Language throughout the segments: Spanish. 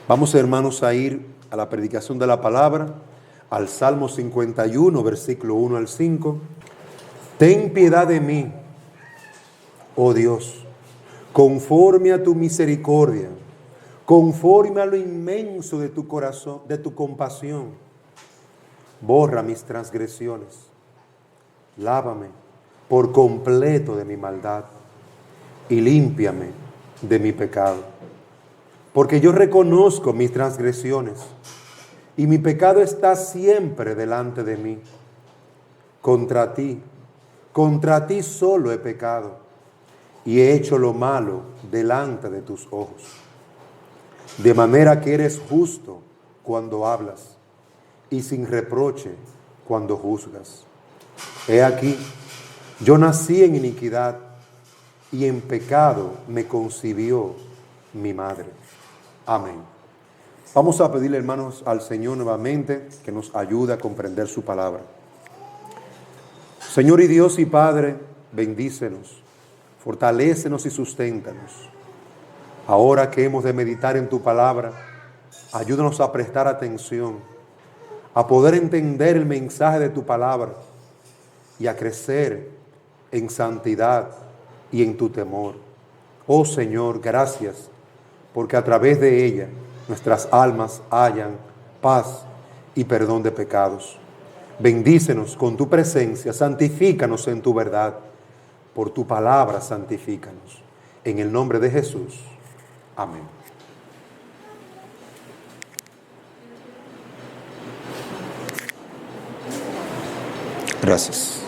Vamos, hermanos, a ir a la predicación de la palabra, al Salmo 51, versículo 1 al 5. Ten piedad de mí, oh Dios, conforme a tu misericordia, conforme a lo inmenso de tu corazón, de tu compasión. Borra mis transgresiones, lávame por completo de mi maldad y límpiame de mi pecado. Porque yo reconozco mis transgresiones y mi pecado está siempre delante de mí. Contra ti solo he pecado y he hecho lo malo delante de tus ojos. De manera que eres justo cuando hablas y sin reproche cuando juzgas. He aquí, yo nací en iniquidad y en pecado me concibió mi madre. Amén. Vamos a pedirle, hermanos, al Señor nuevamente que nos ayude a comprender su palabra. Señor y Dios y Padre, bendícenos, fortalécenos y susténtanos. Ahora que hemos de meditar en tu palabra, ayúdanos a prestar atención, a poder entender el mensaje de tu palabra y a crecer en santidad y en tu temor. Oh Señor, gracias, porque a través de ella nuestras almas hallan paz y perdón de pecados. Bendícenos con tu presencia, santifícanos en tu verdad. Por tu palabra santifícanos. En el nombre de Jesús. Amén. Gracias.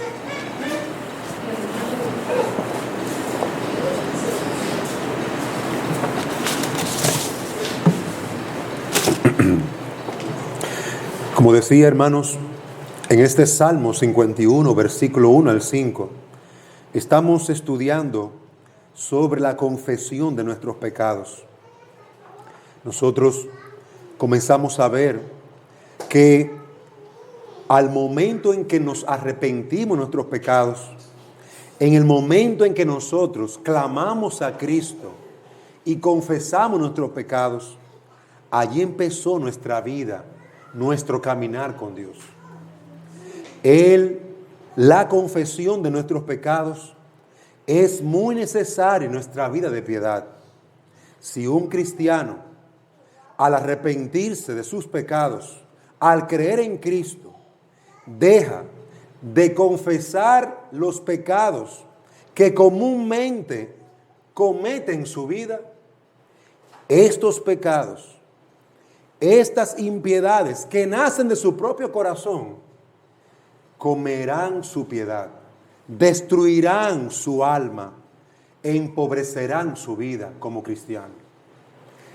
Como decía, hermanos, en este Salmo 51, versículo 1 al 5, estamos estudiando sobre la confesión de nuestros pecados. Nosotros comenzamos a ver que al momento en que nos arrepentimos de nuestros pecados, en el momento en que nosotros clamamos a Cristo y confesamos nuestros pecados, allí empezó nuestra vida, nuestro caminar con Dios. La confesión de nuestros pecados es muy necesaria en nuestra vida de piedad. Si un cristiano, al arrepentirse de sus pecados, al creer en Cristo, deja de confesar los pecados que comúnmente comete en su vida, estos pecados, estas impiedades que nacen de su propio corazón, comerán su piedad, destruirán su alma, empobrecerán su vida como cristiano.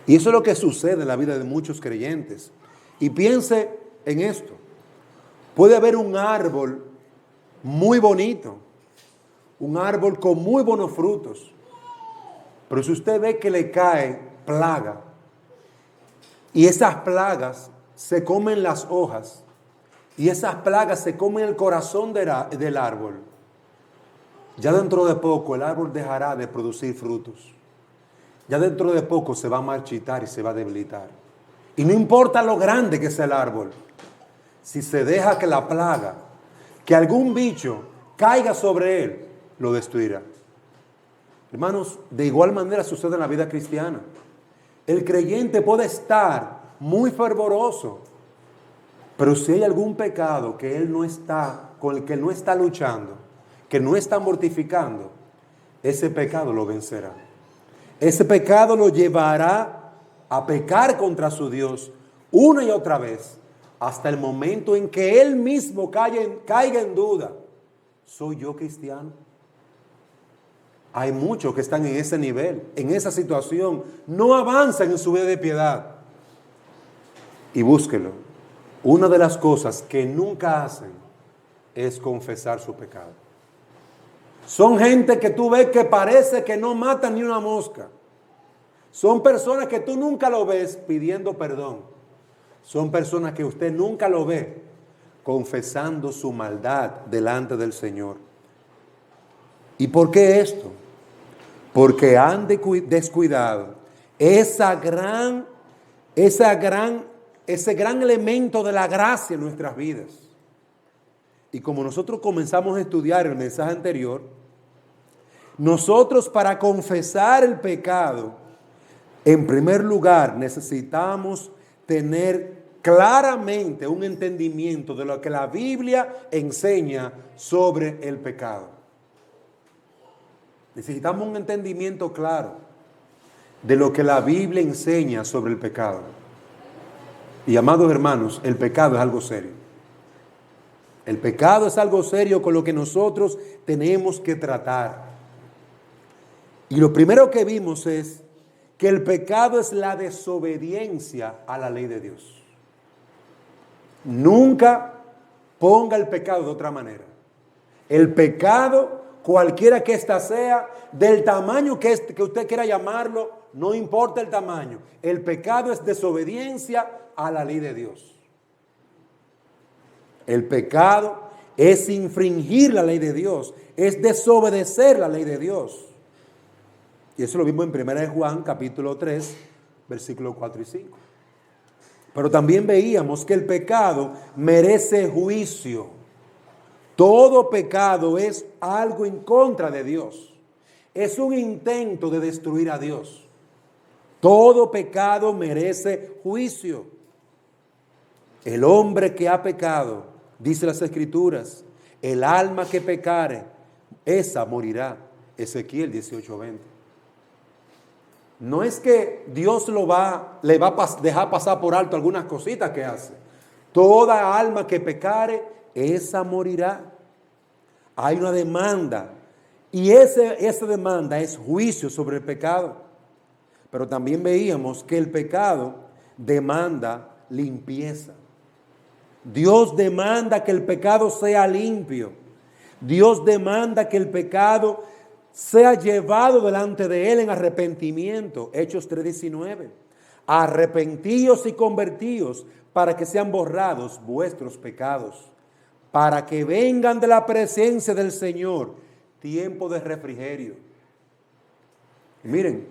Y eso es lo que sucede en la vida de muchos creyentes. Y piense en esto. Puede haber un árbol muy bonito, un árbol con muy buenos frutos, pero si usted ve que le cae plaga, y esas plagas se comen las hojas, y esas plagas se comen el corazón del árbol, ya dentro de poco el árbol dejará de producir frutos. Ya dentro de poco se va a marchitar y se va a debilitar. Y no importa lo grande que sea el árbol, si se deja que la plaga, que algún bicho caiga sobre él, lo destruirá. Hermanos, de igual manera sucede en la vida cristiana. El creyente puede estar muy fervoroso, pero si hay algún pecado que él no está, con el que no está luchando, que no está mortificando, ese pecado lo vencerá. Ese pecado lo llevará a pecar contra su Dios una y otra vez, hasta el momento en que él mismo caiga en duda. ¿Soy yo cristiano? Hay muchos que están en ese nivel, en esa situación, no avanzan en su vida de piedad. Y búsquelo. Una de las cosas que nunca hacen es confesar su pecado. Son gente que tú ves que parece que no matan ni una mosca. Son personas que tú nunca lo ves pidiendo perdón. Son personas que usted nunca lo ve confesando su maldad delante del Señor. ¿Y por qué esto? Porque han descuidado esa gran ese gran elemento de la gracia en nuestras vidas. Y como nosotros comenzamos a estudiar el mensaje anterior, nosotros para confesar el pecado, en primer lugar necesitamos tener claramente un entendimiento de lo que la Biblia enseña sobre el pecado. Necesitamos un entendimiento claro de lo que la Biblia enseña sobre el pecado. Y amados hermanos, el pecado es algo serio. El pecado es algo serio con lo que nosotros tenemos que tratar. Y lo primero que vimos es que el pecado es la desobediencia a la ley de Dios. Nunca ponga el pecado de otra manera. El pecado, cualquiera que ésta sea, del tamaño que usted quiera llamarlo, no importa el tamaño. El pecado es desobediencia a la ley de Dios. El pecado es infringir la ley de Dios, es desobedecer la ley de Dios. Y eso lo vimos en 1 Juan capítulo 3, versículos 4 y 5. Pero también veíamos que el pecado merece juicio. Todo pecado es algo en contra de Dios. Es un intento de destruir a Dios. Todo pecado merece juicio. El hombre que ha pecado, dice las Escrituras, el alma que pecare, esa morirá. Ezequiel 18:20. No es que Dios le va a dejar pasar por alto algunas cositas que hace. Toda alma que pecare, esa morirá. Hay una demanda y esa demanda es juicio sobre el pecado. Pero también veíamos que el pecado demanda limpieza. Dios demanda que el pecado sea limpio. Dios demanda que el pecado sea llevado delante de Él en arrepentimiento. Hechos 3:19. Arrepentíos y convertíos para que sean borrados vuestros pecados, para que vengan de la presencia del Señor tiempo de refrigerio. Y miren,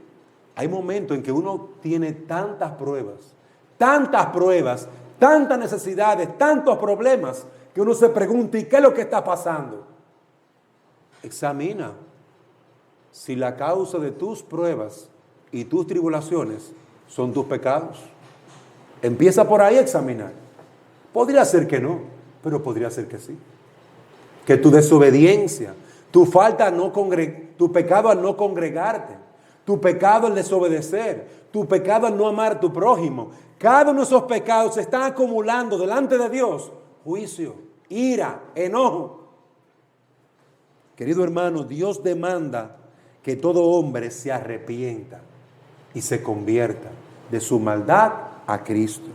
hay momentos en que uno tiene tantas pruebas, tantas necesidades, tantos problemas, que uno se pregunta, ¿y qué es lo que está pasando? Examina si la causa de tus pruebas y tus tribulaciones son tus pecados. Empieza por ahí a examinar. Podría ser que no, pero podría ser que sí. Que tu desobediencia, tu pecado al no congregarte, tu pecado al desobedecer, tu pecado al no amar a tu prójimo, cada uno de esos pecados se están acumulando delante de Dios. Juicio, ira, enojo. Querido hermano, Dios demanda que todo hombre se arrepienta y se convierta de su maldad a Cristo.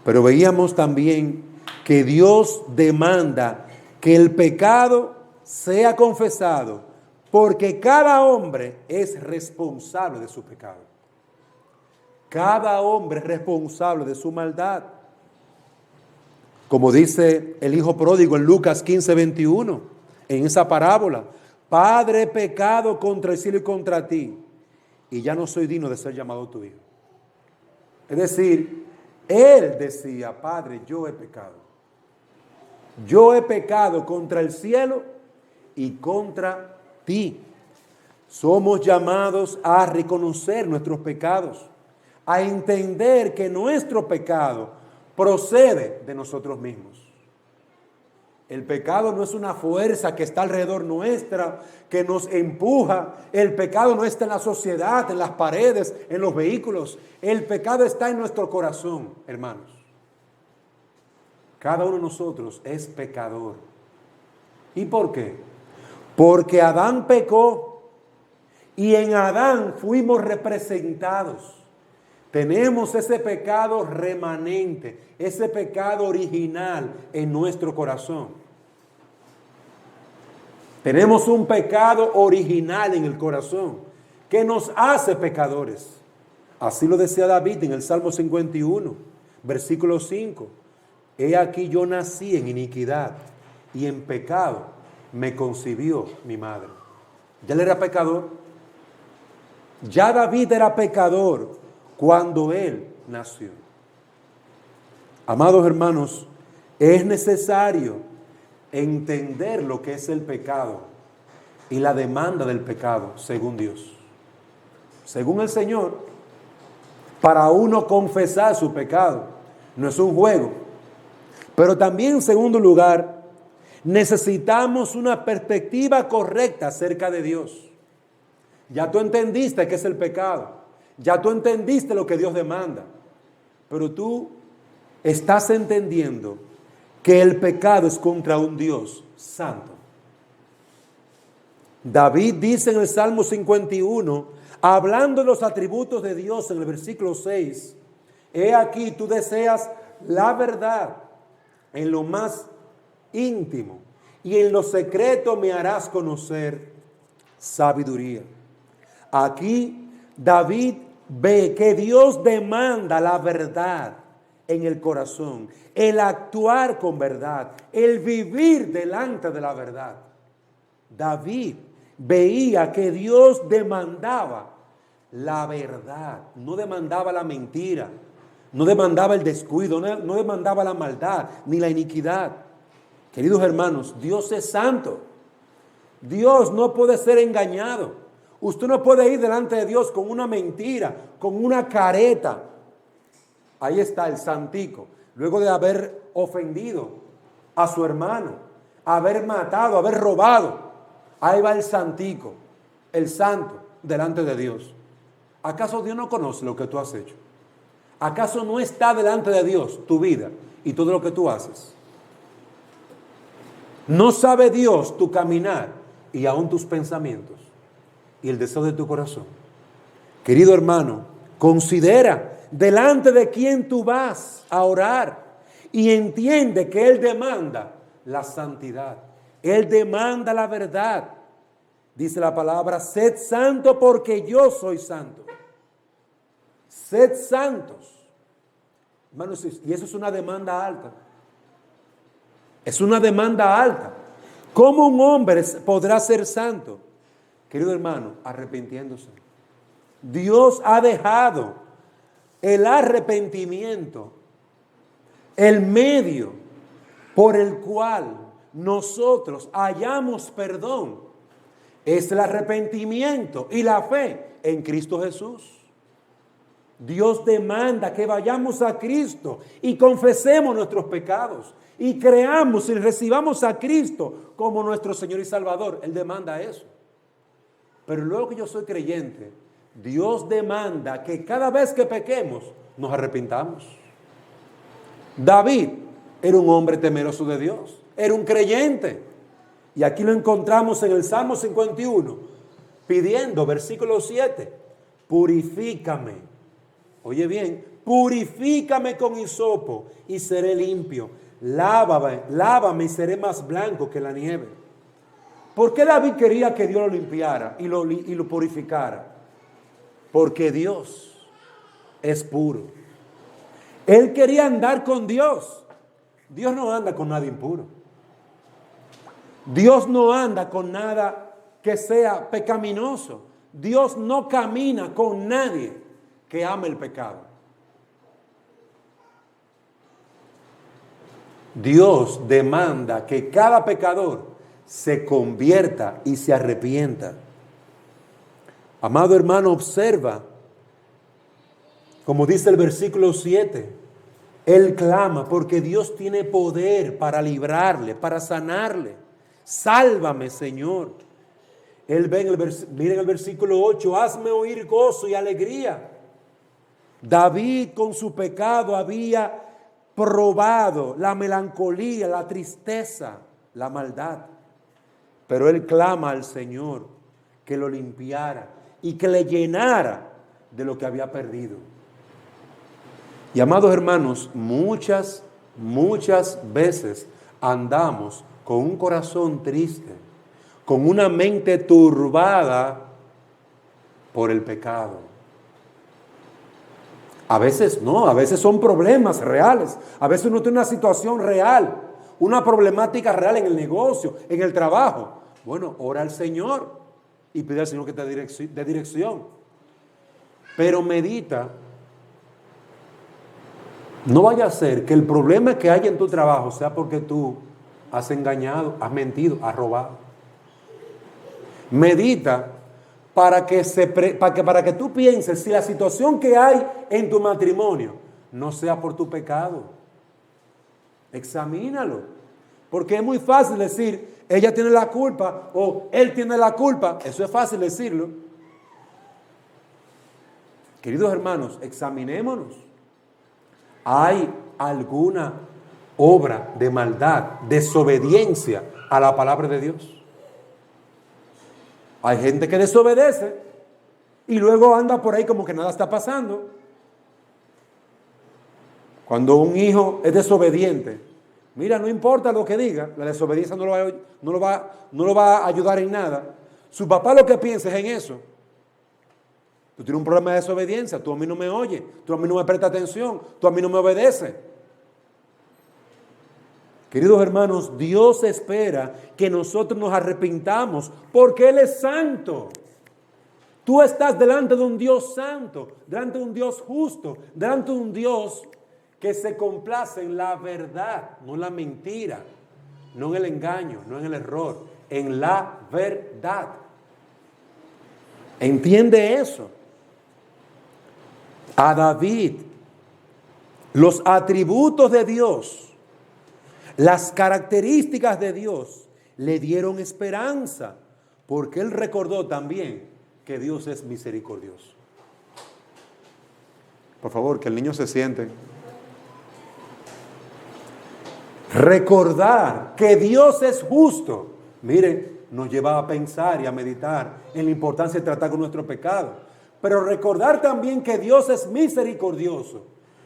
Pero veíamos también que Dios demanda que el pecado sea confesado, porque cada hombre es responsable de su pecado. Cada hombre es responsable de su maldad. Como dice el hijo pródigo en Lucas 15:21, en esa parábola: Padre, he pecado contra el cielo y contra ti, y ya no soy digno de ser llamado tu hijo. Es decir, él decía: Padre, yo he pecado. Yo he pecado contra el cielo y contra ti. Somos llamados a reconocer nuestros pecados, a entender que nuestro pecado procede de nosotros mismos. El pecado no es una fuerza que está alrededor nuestra, que nos empuja. El pecado no está en la sociedad, en las paredes, en los vehículos. El pecado está en nuestro corazón, hermanos. Cada uno de nosotros es pecador. ¿Y por qué? Porque Adán pecó y en Adán fuimos representados. Tenemos ese pecado remanente, ese pecado original en nuestro corazón. Tenemos un pecado original en el corazón que nos hace pecadores. Así lo decía David en el Salmo 51, versículo 5. He aquí yo nací en iniquidad y en pecado me concibió mi madre. Ya él era pecador. Ya David era pecador cuando él nació. Amados hermanos, es necesario entender lo que es el pecado y la demanda del pecado según Dios. Según el Señor, para uno confesar su pecado no es un juego. Pero también, en segundo lugar, necesitamos una perspectiva correcta acerca de Dios. Ya tú entendiste qué es el pecado. Ya tú entendiste lo que Dios demanda. Pero tú estás entendiendo que el pecado es contra un Dios santo. David dice en el Salmo 51, hablando de los atributos de Dios en el versículo 6, he aquí tú deseas la verdad en lo más íntimo y en lo secreto me harás conocer sabiduría. Aquí David ve que Dios demanda la verdad en el corazón, el actuar con verdad, el vivir delante de la verdad. David veía que Dios demandaba la verdad, no demandaba la mentira, no demandaba el descuido, no demandaba la maldad ni la iniquidad. Queridos hermanos, Dios es santo. Dios no puede ser engañado. Usted no puede ir delante de Dios con una mentira, con una careta. Ahí está el santico, luego de haber ofendido a su hermano, haber matado, haber robado. Ahí va el santico, el santo, delante de Dios. ¿Acaso Dios no conoce lo que tú has hecho? ¿Acaso no está delante de Dios tu vida y todo lo que tú haces? ¿No sabe Dios tu caminar y aún tus pensamientos y el deseo de tu corazón? Querido hermano, considera delante de quién tú vas a orar y entiende que Él demanda la santidad. Él demanda la verdad. Dice la palabra, sed santo porque yo soy santo. Sed santos. Hermanos, y eso es una demanda alta. Es una demanda alta. ¿Cómo un hombre podrá ser santo? Querido hermano, arrepintiéndose. Dios ha dejado el arrepentimiento, el medio por el cual nosotros hallamos perdón, es el arrepentimiento y la fe en Cristo Jesús. Dios demanda que vayamos a Cristo y confesemos nuestros pecados y creamos y recibamos a Cristo como nuestro Señor y Salvador. Él demanda eso. Pero luego que yo soy creyente, Dios demanda que cada vez que pequemos nos arrepintamos. David era un hombre temeroso de Dios, era un creyente. Y aquí lo encontramos en el Salmo 51, pidiendo, versículo 7, purifícame. Oye bien, purifícame con hisopo y seré limpio. Lávame y seré más blanco que la nieve. ¿Por qué David quería que Dios lo limpiara y lo purificara? Porque Dios es puro. Él quería andar con Dios. Dios no anda con nada impuro. Dios no anda con nada que sea pecaminoso. Dios no camina con nadie que ame el pecado. Dios demanda que cada pecador se convierta y se arrepienta. Amado hermano, observa, como dice el versículo 7, él clama porque Dios tiene poder para librarle, para sanarle. Sálvame, Señor. Él ve miren el versículo 8, hazme oír gozo y alegría. David con su pecado había probado la melancolía, la tristeza, la maldad. Pero él clama al Señor que lo limpiara y que le llenara de lo que había perdido. Y amados hermanos, muchas veces andamos con un corazón triste, con una mente turbada por el pecado. A veces no, a veces son problemas reales, a veces uno tiene una situación real, una problemática real en el negocio, en el trabajo. Bueno, ora al Señor y pide al Señor que te dé dirección. Pero medita No vaya a ser que el problema que haya en tu trabajo sea porque tú has engañado, has mentido, has robado. Medita para que tú pienses si la situación que hay en tu matrimonio no sea por tu pecado. Examínalo. Porque es muy fácil decir, ella tiene la culpa o él tiene la culpa. Eso es fácil decirlo. Queridos hermanos, examinémonos. ¿Hay alguna obra de maldad, desobediencia a la palabra de Dios? Hay gente que desobedece y luego anda por ahí como que nada está pasando. Cuando un hijo es desobediente, mira, no importa lo que diga, la desobediencia no lo va a ayudar en nada. Su papá lo que piensa es en eso. Tú tienes un problema de desobediencia, tú a mí no me oyes, tú a mí no me prestas atención, tú a mí no me obedeces. Queridos hermanos, Dios espera que nosotros nos arrepintamos porque Él es santo. Tú estás delante de un Dios santo, delante de un Dios justo, delante de un Dios que se complace en la verdad, no en la mentira, no en el engaño, no en el error, en la verdad. ¿Entiende eso? A David, los atributos de Dios, las características de Dios le dieron esperanza, porque él recordó también que Dios es misericordioso. Por favor, que el niño se siente. Recordar que Dios es justo, miren, nos lleva a pensar y a meditar en la importancia de tratar con nuestro pecado. Pero recordar también que Dios es misericordioso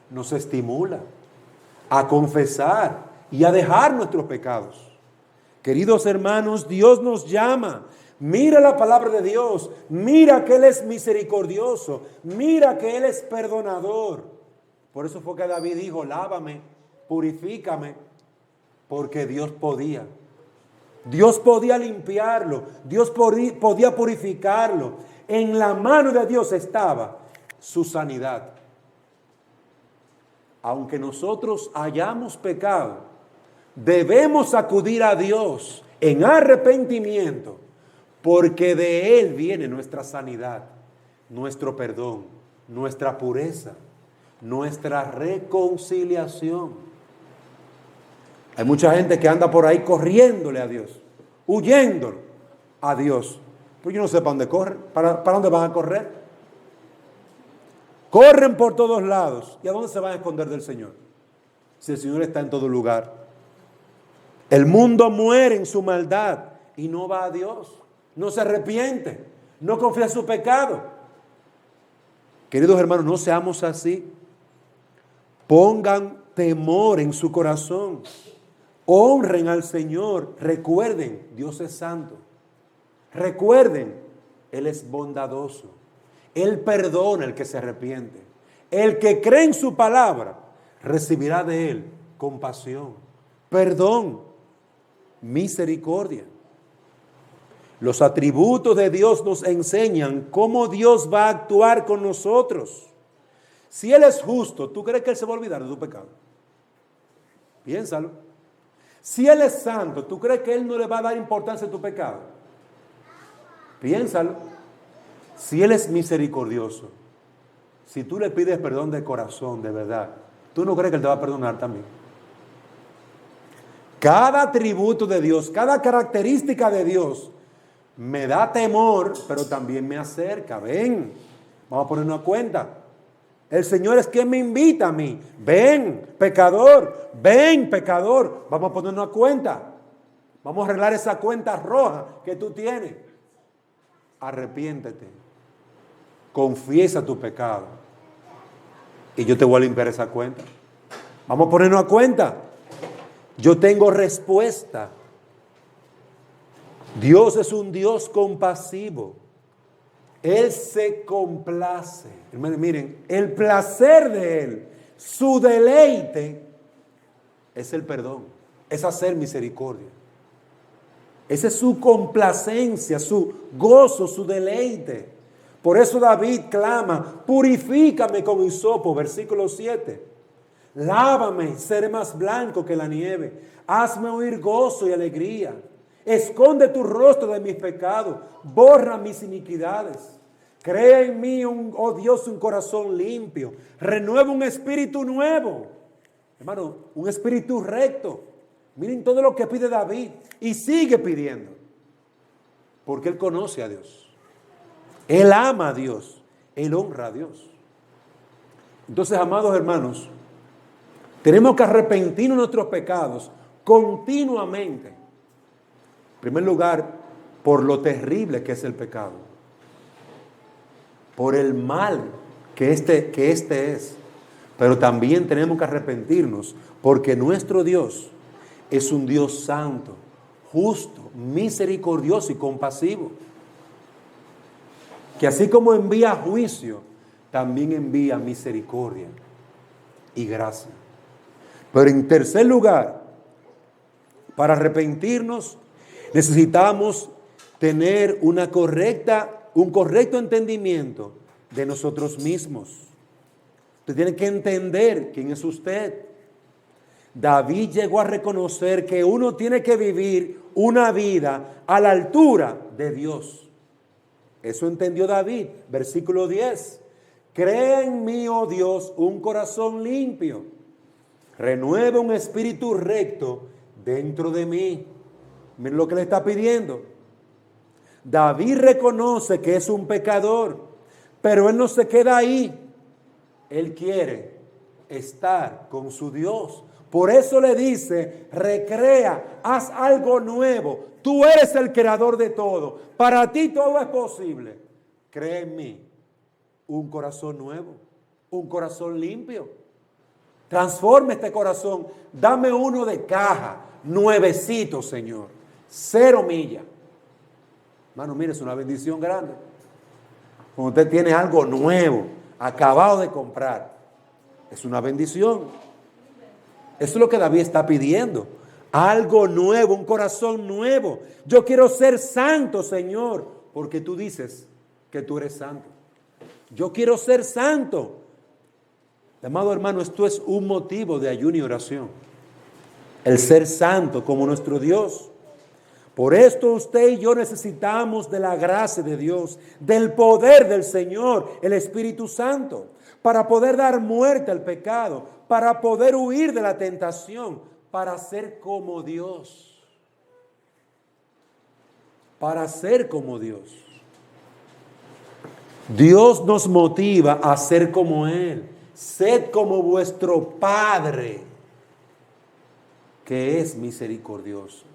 nos estimula a confesar y a dejar nuestros pecados. Queridos hermanos, Dios nos llama. Mira la palabra de Dios. Mira que Él es misericordioso. Mira que Él es perdonador. Por eso fue que David dijo, lávame, purifícame, porque Dios podía. Dios podía limpiarlo. Dios podía purificarlo. En la mano de Dios estaba su sanidad. Aunque nosotros hayamos pecado, debemos acudir a Dios en arrepentimiento, porque de Él viene nuestra sanidad, nuestro perdón, nuestra pureza, nuestra reconciliación. Hay mucha gente que anda por ahí corriéndole a Dios, huyéndole a Dios. Pues yo no sé para dónde corren, para dónde van a correr. Corren por todos lados. ¿Y a dónde se van a esconder del Señor? Si el Señor está en todo lugar. El mundo muere en su maldad y no va a Dios. No se arrepiente. No confía en su pecado. Queridos hermanos, no seamos así. Pongan temor en su corazón. Honren al Señor. Recuerden, Dios es santo. Recuerden, Él es bondadoso. Él perdona al que se arrepiente. El que cree en su palabra recibirá de Él compasión, perdón, misericordia. Los atributos de Dios nos enseñan cómo Dios va a actuar con nosotros. Si Él es justo, ¿tú crees que Él se va a olvidar de tu pecado? Piénsalo. Si Él es santo, ¿tú crees que Él no le va a dar importancia a tu pecado? Piénsalo. Si Él es misericordioso, si tú le pides perdón de corazón, de verdad, ¿tú no crees que Él te va a perdonar también? Cada atributo de Dios, cada característica de Dios me da temor, pero también me acerca. Ven, vamos a ponernos a cuenta. El Señor es quien me invita a mí. Ven, pecador, vamos a ponernos a cuenta. Vamos a arreglar esa cuenta roja que tú tienes. Arrepiéntete, confiesa tu pecado y yo te voy a limpiar esa cuenta. Vamos a ponernos a cuenta. Yo tengo respuesta. Dios es un Dios compasivo. Él se complace. Miren, el placer de Él, su deleite es el perdón, es hacer misericordia. Esa es su complacencia, su gozo, su deleite. Por eso David clama, purifícame con hisopo, versículo 7. Lávame, seré más blanco que la nieve. Hazme oír gozo y alegría. Esconde tu rostro de mis pecados. Borra mis iniquidades. Crea en mí, oh Dios, un corazón limpio. Renueva un espíritu nuevo. Hermano, un espíritu recto. Miren todo lo que pide David. Y sigue pidiendo. Porque él conoce a Dios. Él ama a Dios. Él honra a Dios. Entonces, amados hermanos, tenemos que arrepentirnos de nuestros pecados continuamente. En primer lugar, por lo terrible que es el pecado. Por el mal que este es. Pero también tenemos que arrepentirnos porque nuestro Dios es un Dios santo, justo, misericordioso y compasivo. Que así como envía juicio, también envía misericordia y gracia. Pero en tercer lugar, para arrepentirnos, necesitamos tener un correcto entendimiento de nosotros mismos. Usted tiene que entender quién es usted. David llegó a reconocer que uno tiene que vivir una vida a la altura de Dios. Eso entendió David, versículo 10. Crea en mí, oh Dios, un corazón limpio. Renueva un espíritu recto dentro de mí. Miren lo que le está pidiendo. David reconoce que es un pecador, pero él no se queda ahí. Él quiere estar con su Dios. Por eso le dice, recrea, haz algo nuevo. Tú eres el creador de todo. Para ti todo es posible. Cree en mí. Un corazón nuevo, un corazón limpio. Transforma este corazón. Dame uno de caja, nuevecito, Señor. 0 millas. Hermano, mire, es una bendición grande. Cuando usted tiene algo nuevo, acabado de comprar, es una bendición. Eso es lo que David está pidiendo. Algo nuevo, un corazón nuevo. Yo quiero ser santo, Señor, porque tú dices que tú eres santo. Yo quiero ser santo. Amado hermano, esto es un motivo de ayuno y oración. El ser santo como nuestro Dios. Por esto usted y yo necesitamos de la gracia de Dios, del poder del Señor, el Espíritu Santo, para poder dar muerte al pecado, para poder huir de la tentación, para ser como Dios. Para ser como Dios. Dios nos motiva a ser como Él. Sed como vuestro Padre, que es misericordioso.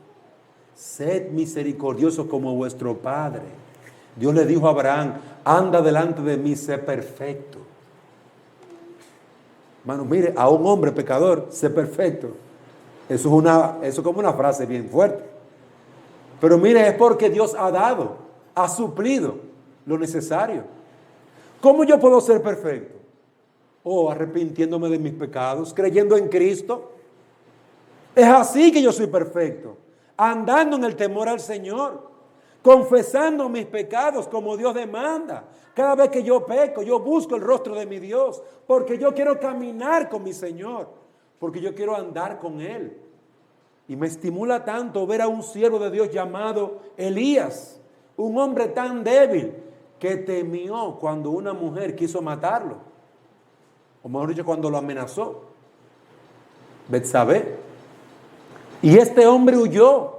Sed misericordioso como vuestro Padre. Dios le dijo a Abraham, anda delante de mí, sé perfecto. Hermano, mire, a un hombre pecador, sé perfecto. Eso es como una frase bien fuerte. Pero mire, es porque Dios ha dado, ha suplido lo necesario. ¿Cómo yo puedo ser perfecto? Arrepintiéndome de mis pecados, creyendo en Cristo. Es así que yo soy perfecto. Andando en el temor al Señor, confesando mis pecados como Dios demanda. Cada vez que yo peco, yo busco el rostro de mi Dios, porque yo quiero caminar con mi Señor, porque yo quiero andar con Él. Y me estimula tanto ver a un siervo de Dios llamado Elías, un hombre tan débil que temió cuando una mujer quiso matarlo, o mejor dicho, cuando lo amenazó, Betsabé. Y este hombre huyó.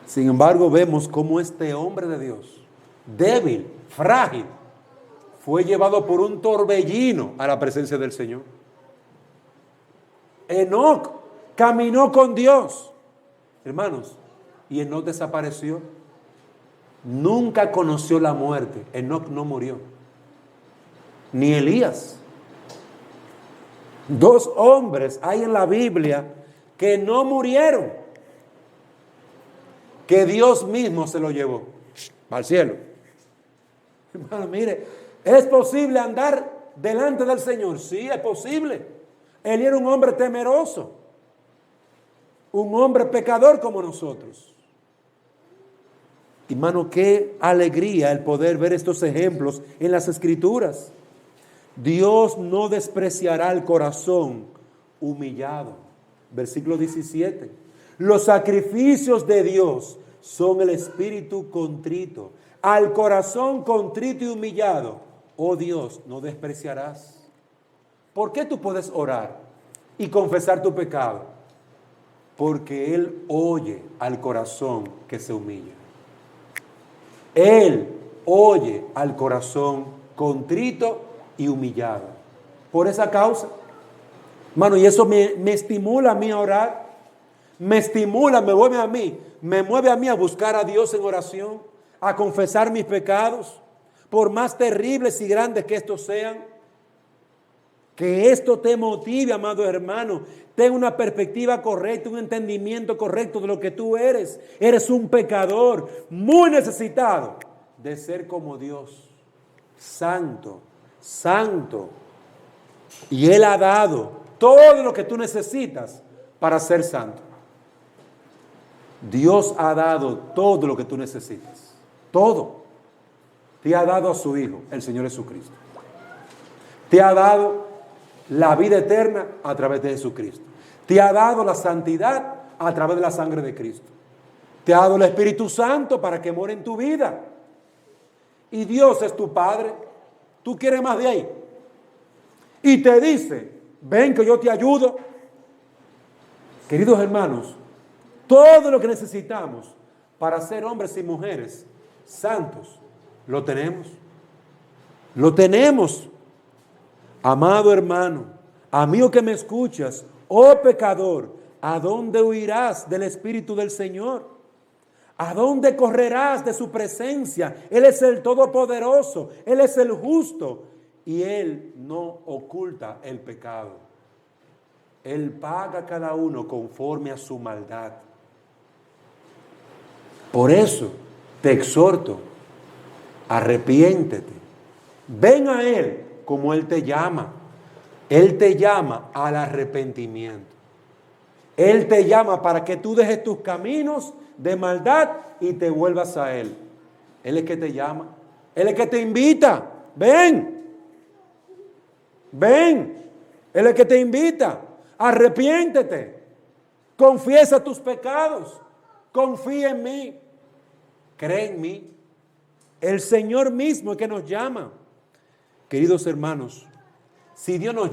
Sin embargo, vemos cómo este hombre de Dios, débil, frágil, fue llevado por un torbellino a la presencia del Señor. Enoc caminó con Dios, hermanos, y Enoc desapareció. Nunca conoció la muerte. Enoc no murió. Ni Elías. 2 hombres hay en la Biblia que no murieron, que Dios mismo se lo llevó al cielo. Hermano, mire, ¿es posible andar delante del Señor? Sí, es posible. Él era un hombre temeroso, un hombre pecador como nosotros. Hermano, qué alegría el poder ver estos ejemplos en las Escrituras. Dios no despreciará el corazón humillado. Versículo 17. Los sacrificios de Dios son el espíritu contrito. Al corazón contrito y humillado, oh Dios, no despreciarás. ¿Por qué tú puedes orar y confesar tu pecado? Porque Él oye al corazón que se humilla. Él oye al corazón contrito y humillado. Por esa causa, hermano, y eso me estimula a mí a orar, me mueve a mí a buscar a Dios en oración, a confesar mis pecados, por más terribles y grandes que estos sean. Que esto te motive, amado hermano. Ten una perspectiva correcta, un entendimiento correcto de lo que tú eres. Eres un pecador muy necesitado de ser como Dios, santo, santo. Y Él ha dado todo lo que tú necesitas para ser santo. Dios ha dado todo lo que tú necesitas. Todo. Te ha dado a su Hijo, el Señor Jesucristo. Te ha dado la vida eterna a través de Jesucristo. Te ha dado la santidad a través de la sangre de Cristo. Te ha dado el Espíritu Santo para que more en tu vida. Y Dios es tu Padre. Tú quieres más de ahí. Y te dice, ven que yo te ayudo. Queridos hermanos, todo lo que necesitamos para ser hombres y mujeres santos, lo tenemos. Lo tenemos. Amado hermano, amigo que me escuchas, oh pecador, ¿a dónde huirás del Espíritu del Señor? ¿A dónde correrás de su presencia? Él es el Todopoderoso, Él es el justo y Él no oculta el pecado. Él paga a cada uno conforme a su maldad. Por eso te exhorto, arrepiéntete, ven a Él como Él te llama. Él te llama al arrepentimiento. Él te llama para que tú dejes tus caminos de maldad y te vuelvas a Él. Él es que te llama. Él es que te invita. Ven. Ven. Él es que te invita. Arrepiéntete. Confiesa tus pecados. Confía en mí. Cree en mí. El Señor mismo es que nos llama. Queridos hermanos, si Dios nos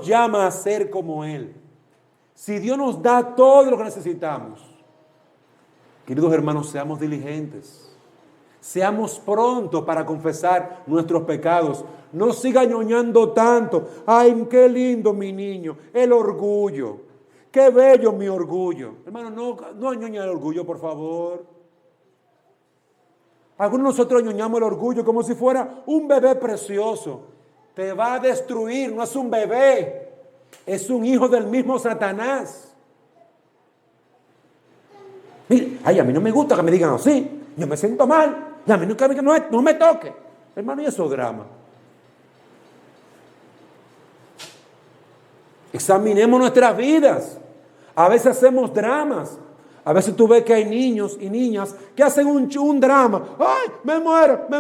llama a ser como Él, si Dios nos da todo lo que necesitamos, queridos hermanos, seamos diligentes, seamos prontos para confesar nuestros pecados. No siga ñoñando tanto. Ay, qué lindo mi niño, el orgullo, qué bello mi orgullo. Hermano, no ñoña el orgullo, por favor. Algunos de nosotros ñoñamos el orgullo como si fuera un bebé precioso. Te va a destruir, no es un bebé, es un hijo del mismo Satanás. Mire, ay, a mí no me gusta que me digan así, yo me siento mal, y a mí no me toque. Hermano, y eso drama. Examinemos nuestras vidas. A veces hacemos dramas. A veces tú ves que hay niños y niñas que hacen un drama. ¡Ay, me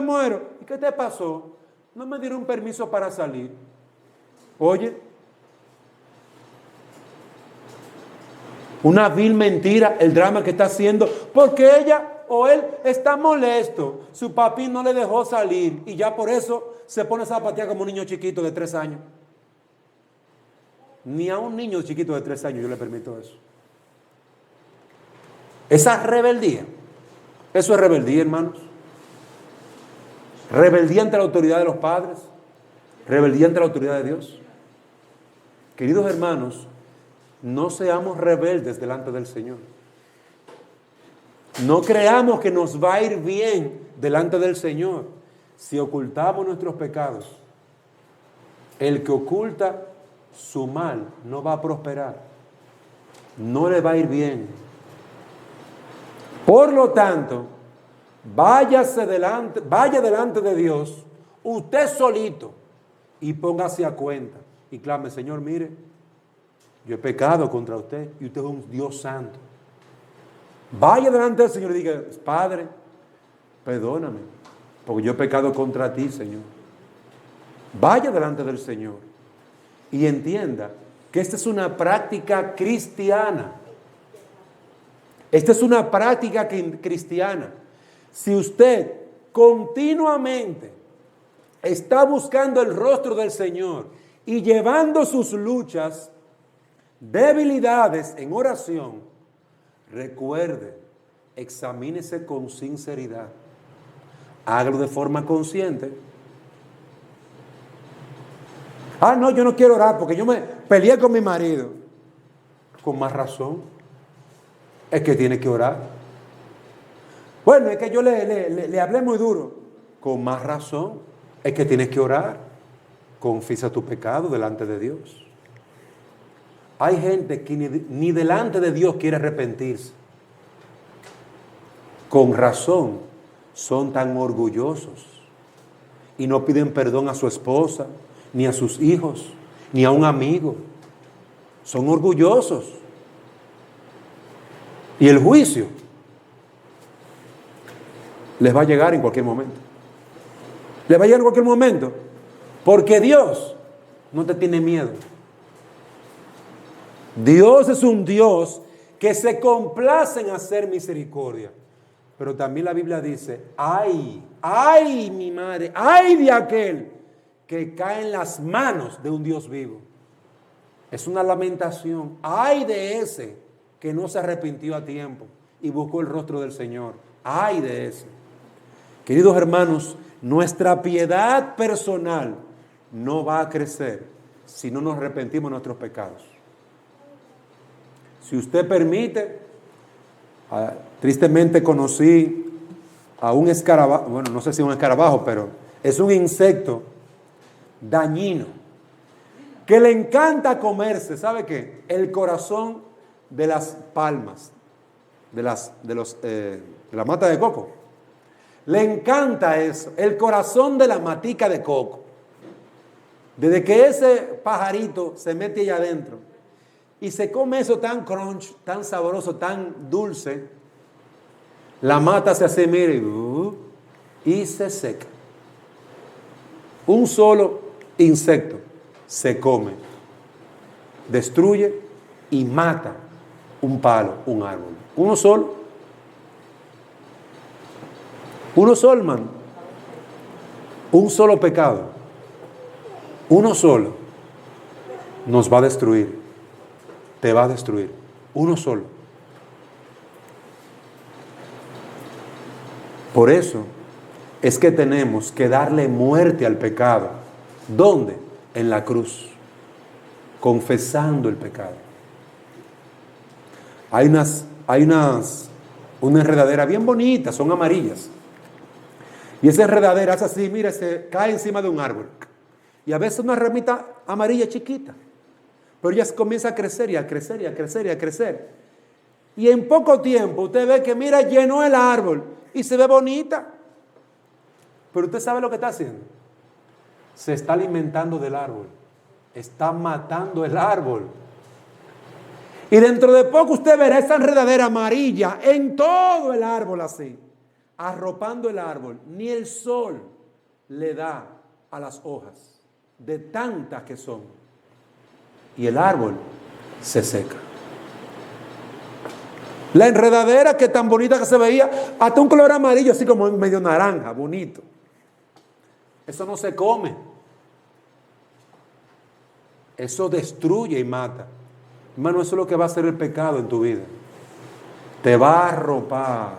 muero! ¿Y qué te pasó? No me dieron permiso para salir. Oye, una vil mentira el drama que está haciendo porque ella o él está molesto. Su papi no le dejó salir y ya por eso se pone a zapatear como un niño chiquito de 3 años. Ni a un niño chiquito de 3 años yo le permito eso. Esa rebeldía, eso es rebeldía, hermanos. Rebeldía ante la autoridad de los padres, rebeldía ante la autoridad de Dios. Queridos hermanos, no seamos rebeldes delante del Señor. No creamos que nos va a ir bien delante del Señor si ocultamos nuestros pecados. El que oculta su mal no va a prosperar, no le va a ir bien. Por lo tanto, vaya delante de Dios, usted solito, y póngase a cuenta. Y clame, Señor, mire, yo he pecado contra usted y usted es un Dios santo. Vaya delante del Señor y diga, Padre, perdóname, porque yo he pecado contra ti, Señor. Vaya delante del Señor y entienda que esta es una práctica cristiana. Esta es una práctica cristiana. Si usted continuamente está buscando el rostro del Señor y llevando sus luchas, debilidades en oración, recuerde, examínese con sinceridad. Hágalo de forma consciente. Ah, no, yo no quiero orar porque yo me peleé con mi marido. Con más razón, es que tiene que orar. Bueno, es que yo le hablé muy duro. Con más razón, es que tienes que orar. Confiesa tu pecado delante de Dios. Hay gente que ni delante de Dios quiere arrepentirse. Con razón, son tan orgullosos y no piden perdón a su esposa, ni a sus hijos, ni a un amigo. Son orgullosos. Y el juicio les va a llegar en cualquier momento. Les va a llegar en cualquier momento. Porque Dios no te tiene miedo. Dios es un Dios que se complace en hacer misericordia. Pero también la Biblia dice, ay mi madre, ay de aquel que cae en las manos de un Dios vivo. Es una lamentación. Ay de ese que no se arrepintió a tiempo y buscó el rostro del Señor. Ay de ese. Queridos hermanos, nuestra piedad personal no va a crecer si no nos arrepentimos de nuestros pecados. Si usted permite, tristemente conocí a un escarabajo, bueno, no sé si es un escarabajo, pero es un insecto dañino que le encanta comerse, ¿sabe qué? El corazón de las palmas, de la mata de coco. Le encanta eso, el corazón de la matica de coco. Desde que ese pajarito se mete allá adentro y se come eso tan crunch, tan sabroso, tan dulce, la mata se hace, mire, y se seca. Un solo insecto se come, destruye y mata un palo, un árbol. Uno solo. Uno solo, hermano. Un solo pecado. Uno solo nos va a destruir. Te va a destruir. Uno solo. Por eso es que tenemos que darle muerte al pecado. ¿Dónde? En la cruz. Confesando el pecado. Hay una enredadera bien bonita, son amarillas. Y esa enredadera es así, mira, se cae encima de un árbol. Y a veces una ramita amarilla chiquita. Pero ya comienza a crecer y a crecer y a crecer y a crecer. Y en poco tiempo usted ve que, mira, llenó el árbol y se ve bonita. Pero usted sabe lo que está haciendo. Se está alimentando del árbol. Está matando el árbol. Y dentro de poco usted verá esa enredadera amarilla en todo el árbol así, arropando el árbol. Ni el sol le da a las hojas, de tantas que son. Y el árbol se seca. La enredadera que tan bonita que se veía, hasta un color amarillo, así como medio naranja, bonito. Eso no se come. Eso destruye y mata. Hermano, eso es lo que va a hacer el pecado en tu vida. Te va a arropar,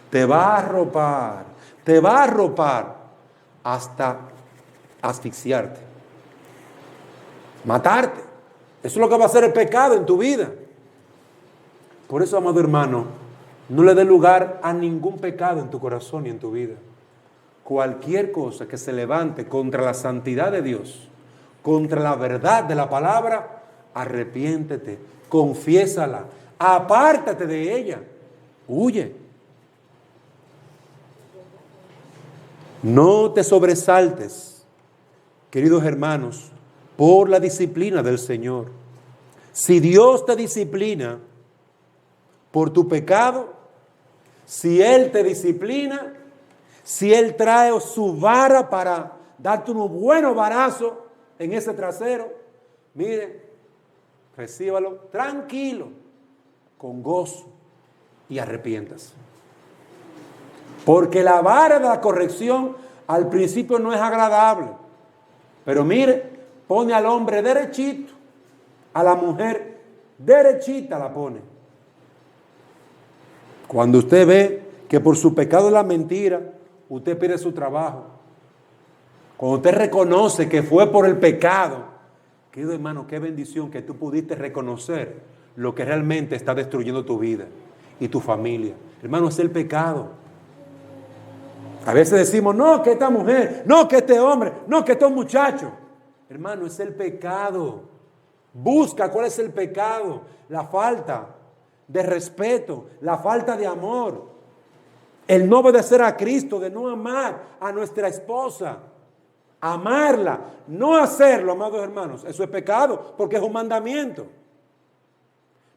te va a arropar, te va a arropar hasta asfixiarte, matarte. Eso es lo que va a hacer el pecado en tu vida. Por eso, amado hermano, no le dé lugar a ningún pecado en tu corazón y en tu vida. Cualquier cosa que se levante contra la santidad de Dios, contra la verdad de la palabra, arrepiéntete, confiésala, apártate de ella, huye. No te sobresaltes, queridos hermanos, por la disciplina del Señor. Si Dios te disciplina por tu pecado, si Él te disciplina, si Él trae su vara para darte unos buenos varazos en ese trasero, mire, recíbalo tranquilo, con gozo y arrepiéntase. Porque la vara de la corrección al principio no es agradable, pero mire, pone al hombre derechito, a la mujer derechita la pone. Cuando usted ve que por su pecado de la mentira, usted pierde su trabajo. Cuando usted reconoce que fue por el pecado, querido hermano, qué bendición que tú pudiste reconocer lo que realmente está destruyendo tu vida y tu familia. Hermano, es el pecado. A veces decimos, no, que esta mujer, no, que este hombre, no, que este muchacho. Hermano, es el pecado. Busca cuál es el pecado. La falta de respeto, la falta de amor, el no obedecer a Cristo, de no amar a nuestra esposa, amarla, no hacerlo, amados hermanos, eso es pecado porque es un mandamiento.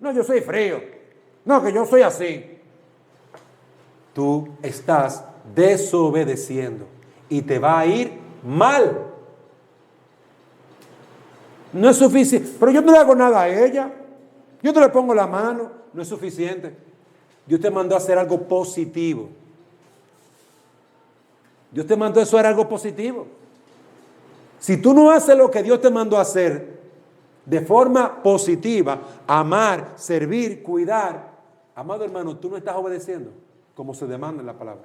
No, yo soy frío, no, que yo soy así. Tú estás desobedeciendo y te va a ir mal. No es suficiente, pero yo no le hago nada a ella, yo no le pongo la mano, no es suficiente. Dios te mandó a hacer algo positivo. Dios te mandó a hacer algo positivo. Si tú no haces lo que Dios te mandó a hacer de forma positiva, amar, servir, cuidar, amado hermano, tú no estás obedeciendo como se demanda en la palabra.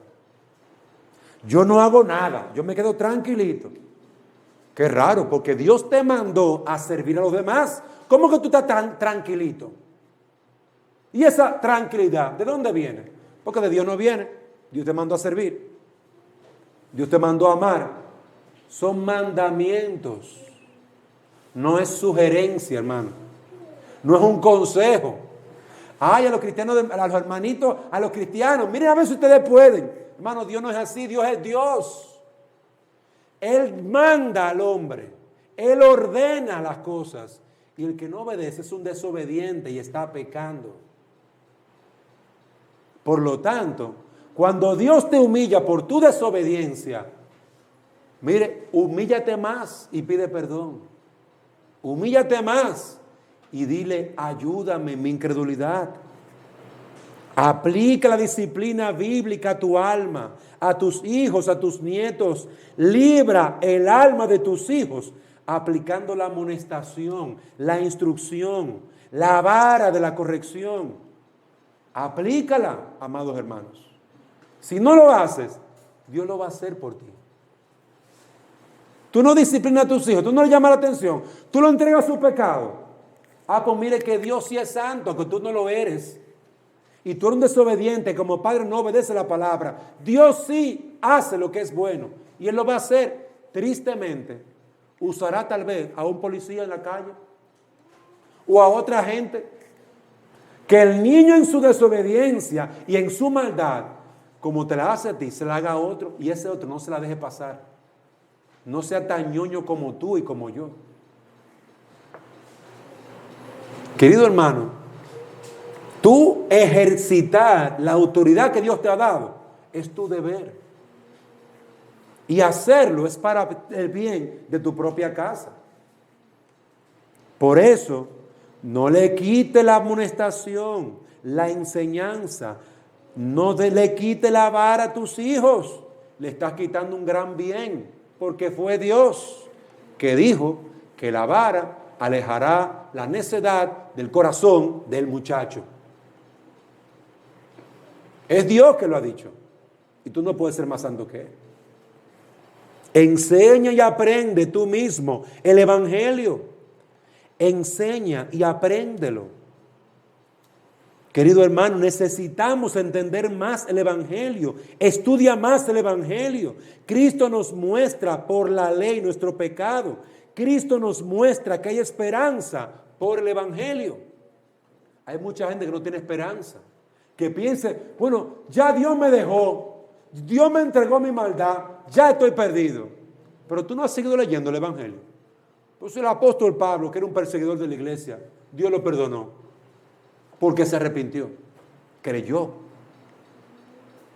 Yo no hago nada, yo me quedo tranquilito. Qué raro, porque Dios te mandó a servir a los demás. ¿Cómo que tú estás tan tranquilito? ¿Y esa tranquilidad de dónde viene? Porque de Dios no viene. Dios te mandó a servir. Dios te mandó a amar. Son mandamientos. No es sugerencia, hermano. No es un consejo. Ay, a los cristianos, a los hermanitos, a los cristianos, miren a ver si ustedes pueden. Hermano, Dios no es así, Dios es Dios. Él manda al hombre, Él ordena las cosas. Y el que no obedece es un desobediente y está pecando. Por lo tanto, cuando Dios te humilla por tu desobediencia, mire, humíllate más y pide perdón. Humíllate más y dile, ayúdame en mi incredulidad. Aplica la disciplina bíblica a tu alma, a tus hijos, a tus nietos. Libra el alma de tus hijos aplicando la amonestación, la instrucción, la vara de la corrección. Aplícala, amados hermanos. Si no lo haces, Dios lo va a hacer por ti. Tú no disciplinas a tus hijos, tú no le llamas la atención, tú lo entregas a su pecado. Ah, pues mire que Dios sí es santo, que tú no lo eres. Y tú eres un desobediente, como padre no obedece la palabra. Dios sí hace lo que es bueno. Y Él lo va a hacer. Tristemente, usará tal vez a un policía en la calle o a otra gente. Que el niño en su desobediencia y en su maldad, como te la hace a ti, se la haga a otro y ese otro no se la deje pasar. No sea tan ñoño como tú y como yo. Querido hermano, tú ejercitar la autoridad que Dios te ha dado es tu deber. Y hacerlo es para el bien de tu propia casa. Por eso, no le quite la amonestación, la enseñanza. No le quite la vara a tus hijos. Le estás quitando un gran bien, porque fue Dios que dijo que la vara alejará la necedad del corazón del muchacho. Es Dios que lo ha dicho. Y tú no puedes ser más santo que Él. Enseña y aprende tú mismo el Evangelio. Enseña y apréndelo. Querido hermano, necesitamos entender más el Evangelio. Estudia más el Evangelio. Cristo nos muestra por la ley nuestro pecado. Cristo nos muestra que hay esperanza por el Evangelio. Hay mucha gente que no tiene esperanza. Que piense, bueno, ya Dios me dejó. Dios me entregó mi maldad. Ya estoy perdido. Pero tú no has seguido leyendo el Evangelio. Pues el apóstol Pablo, que era un perseguidor de la iglesia, Dios lo perdonó. Porque se arrepintió. Creyó.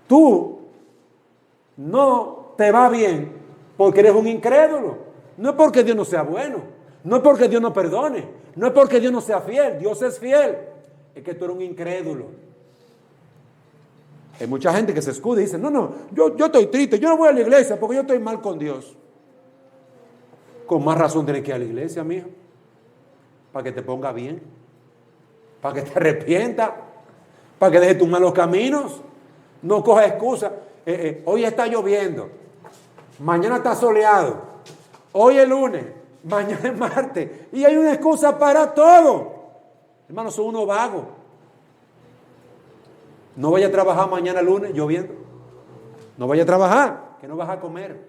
Tú no te va bien porque eres un incrédulo. No es porque Dios no sea bueno, no es porque Dios no perdone, no es porque Dios no sea fiel. Dios es fiel. Es que tú eres un incrédulo. Hay mucha gente que se escuda y dice, no, yo estoy triste, yo no voy a la iglesia porque yo estoy mal con Dios. Con más razón tienes que ir a la iglesia, mijo, para que te ponga bien, para que te arrepientas, para que dejes tus malos caminos. No cojas excusas. Hoy está lloviendo, mañana está soleado, hoy es lunes, mañana es martes, y hay una excusa para todo. Hermanos, son unos vagos. No vaya a trabajar mañana lunes lloviendo. No vaya a trabajar, que no vas a comer.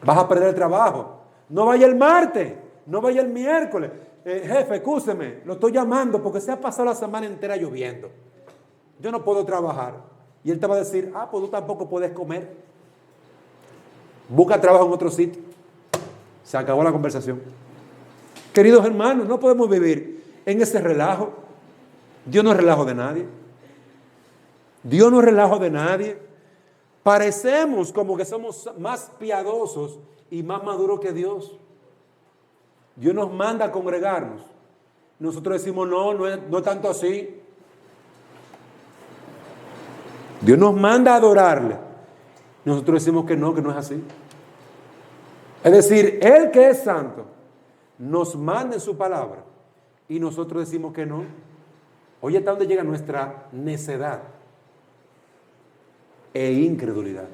Vas a perder el trabajo. No vaya el martes, no vaya el miércoles. Jefe, escúcheme, lo estoy llamando porque se ha pasado la semana entera lloviendo. Yo no puedo trabajar. Y él te va a decir, pues tú tampoco puedes comer. Busca trabajo en otro sitio. Se acabó la conversación. Queridos hermanos, no podemos vivir en ese relajo. Dios no es relajo de nadie. Dios no es relajo de nadie. Parecemos como que somos más piadosos y más maduros que Dios. Dios nos manda a congregarnos. Nosotros decimos, no es tanto así. Dios nos manda a adorarle. Nosotros decimos que no es así. Es decir, Él que es santo nos manda en su palabra y nosotros decimos que no. Oye, ¿hasta dónde llega nuestra necedad e incredulidad?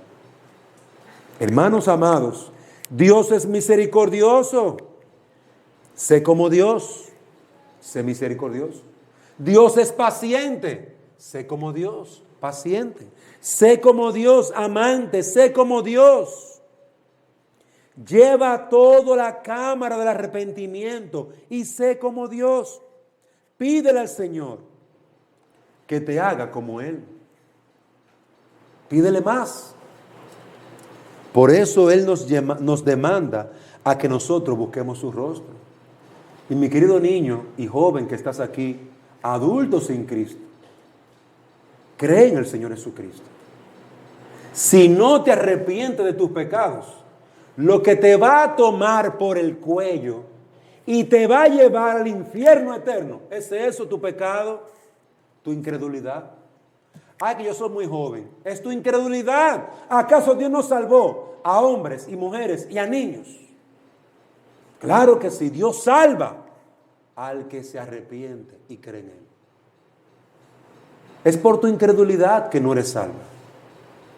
Hermanos amados, Dios es misericordioso. Sé como Dios, sé misericordioso. Dios es paciente, sé como Dios, paciente. Sé como Dios, amante, sé como Dios. Lleva toda la cámara del arrepentimiento y sé como Dios. Pídele al Señor que te haga como Él. Pídele más. Por eso Él nos demanda a que nosotros busquemos su rostro. Y mi querido niño y joven que estás aquí, adulto sin Cristo, cree en el Señor Jesucristo. Si no te arrepientes de tus pecados, lo que te va a tomar por el cuello y te va a llevar al infierno eterno, ¿es eso tu pecado? ¿Tu incredulidad? Ay, que yo soy muy joven. Es tu incredulidad. ¿Acaso Dios nos salvó a hombres y mujeres y a niños? Claro que sí, Dios salva al que se arrepiente y cree en Él. Es por tu incredulidad que no eres salvo.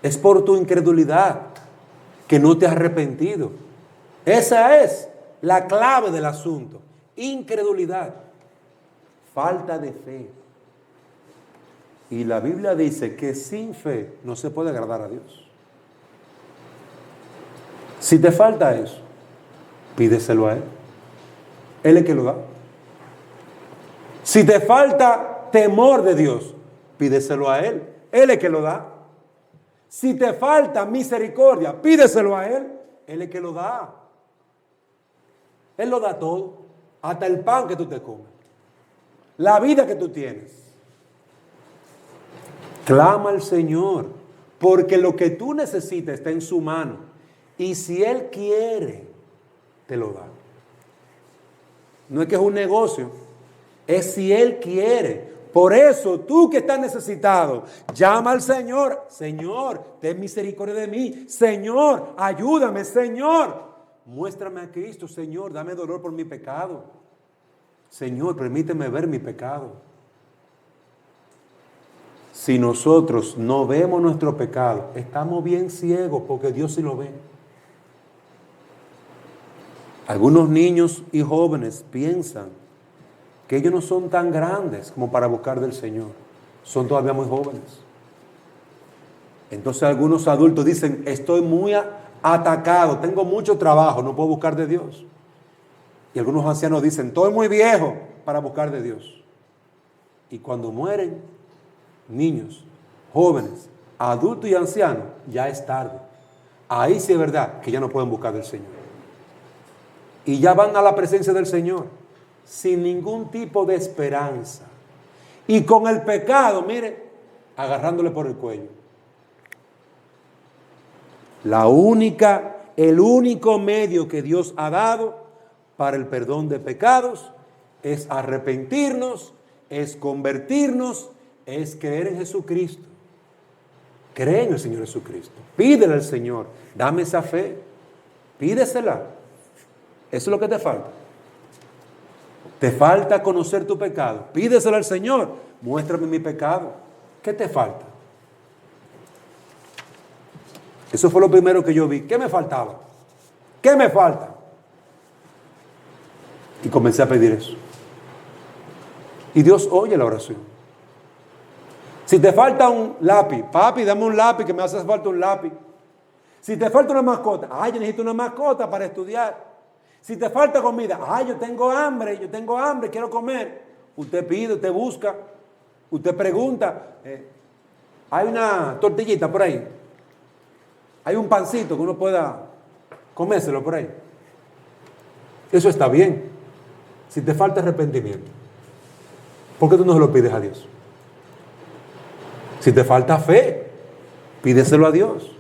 Es por tu incredulidad que no te has arrepentido. Esa es la clave del asunto. Incredulidad. Falta de fe. Y la Biblia dice que sin fe no se puede agradar a Dios. Si te falta eso, pídeselo a Él. Él es el que lo da. Si te falta temor de Dios, pídeselo a Él. Él es el que lo da. Si te falta misericordia, pídeselo a Él. Él es el que lo da. Él lo da todo. Hasta el pan que tú te comes. La vida que tú tienes. Clama al Señor, porque lo que tú necesitas está en su mano. Y si Él quiere, te lo da. No es que es un negocio, es si Él quiere. Por eso, tú que estás necesitado, llama al Señor. Señor, ten misericordia de mí. Señor, ayúdame. Señor, muéstrame a Cristo. Señor, dame dolor por mi pecado. Señor, permíteme ver mi pecado. Si nosotros no vemos nuestro pecado, estamos bien ciegos porque Dios sí lo ve. Algunos niños y jóvenes piensan que ellos no son tan grandes como para buscar del Señor. Son todavía muy jóvenes. Entonces algunos adultos dicen, estoy muy atacado, tengo mucho trabajo, no puedo buscar de Dios. Y algunos ancianos dicen, estoy muy viejo para buscar de Dios. Y cuando mueren niños, jóvenes, adultos y ancianos, ya es tarde. Ahí sí es verdad que ya no pueden buscar del Señor. Y ya van a la presencia del Señor sin ningún tipo de esperanza. Y con el pecado, mire, agarrándole por el cuello. El único medio que Dios ha dado para el perdón de pecados es arrepentirnos, es convertirnos, es creer en Jesucristo. Cree en el Señor Jesucristo. Pídele al Señor, dame esa fe. Pídesela. Eso es lo que te falta. Te falta conocer tu pecado. Pídesela al Señor. Muéstrame mi pecado. ¿Qué te falta? Eso fue lo primero que yo vi. ¿Qué me faltaba? ¿Qué me falta? Y comencé a pedir eso. Y Dios oye la oración. Si te falta un lápiz, papi, dame un lápiz, que me hace falta un lápiz. Si te falta una mascota, yo necesito una mascota para estudiar. Si te falta comida, yo tengo hambre, quiero comer. Usted pide, usted busca, usted pregunta. Hay una tortillita por ahí. Hay un pancito que uno pueda comérselo por ahí. Eso está bien. Si te falta arrepentimiento, ¿por qué tú no se lo pides a Dios? Si te falta fe, pídeselo a Dios.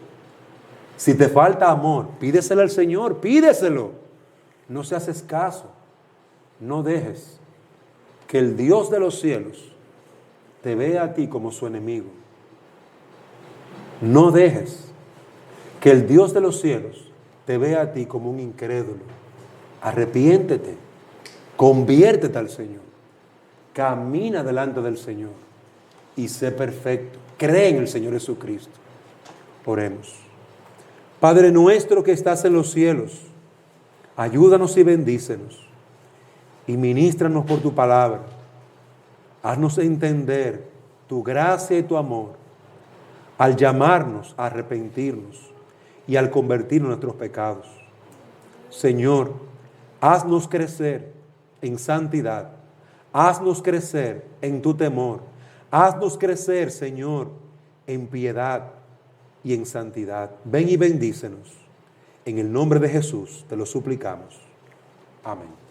Si te falta amor, pídeselo al Señor, pídeselo. No seas escaso. No dejes que el Dios de los cielos te vea a ti como su enemigo. No dejes que el Dios de los cielos te vea a ti como un incrédulo. Arrepiéntete, conviértete al Señor, camina delante del Señor y sé perfecto. Cree en el Señor Jesucristo. Oremos. Padre nuestro que estás en los cielos, ayúdanos y bendícenos y ministranos por tu palabra. Haznos entender tu gracia y tu amor al llamarnos a arrepentirnos y al convertirnos en nuestros pecados. Señor, haznos crecer en santidad, haznos crecer en tu temor, haznos crecer, Señor, en piedad y en santidad. Ven y bendícenos. En el nombre de Jesús te lo suplicamos. Amén.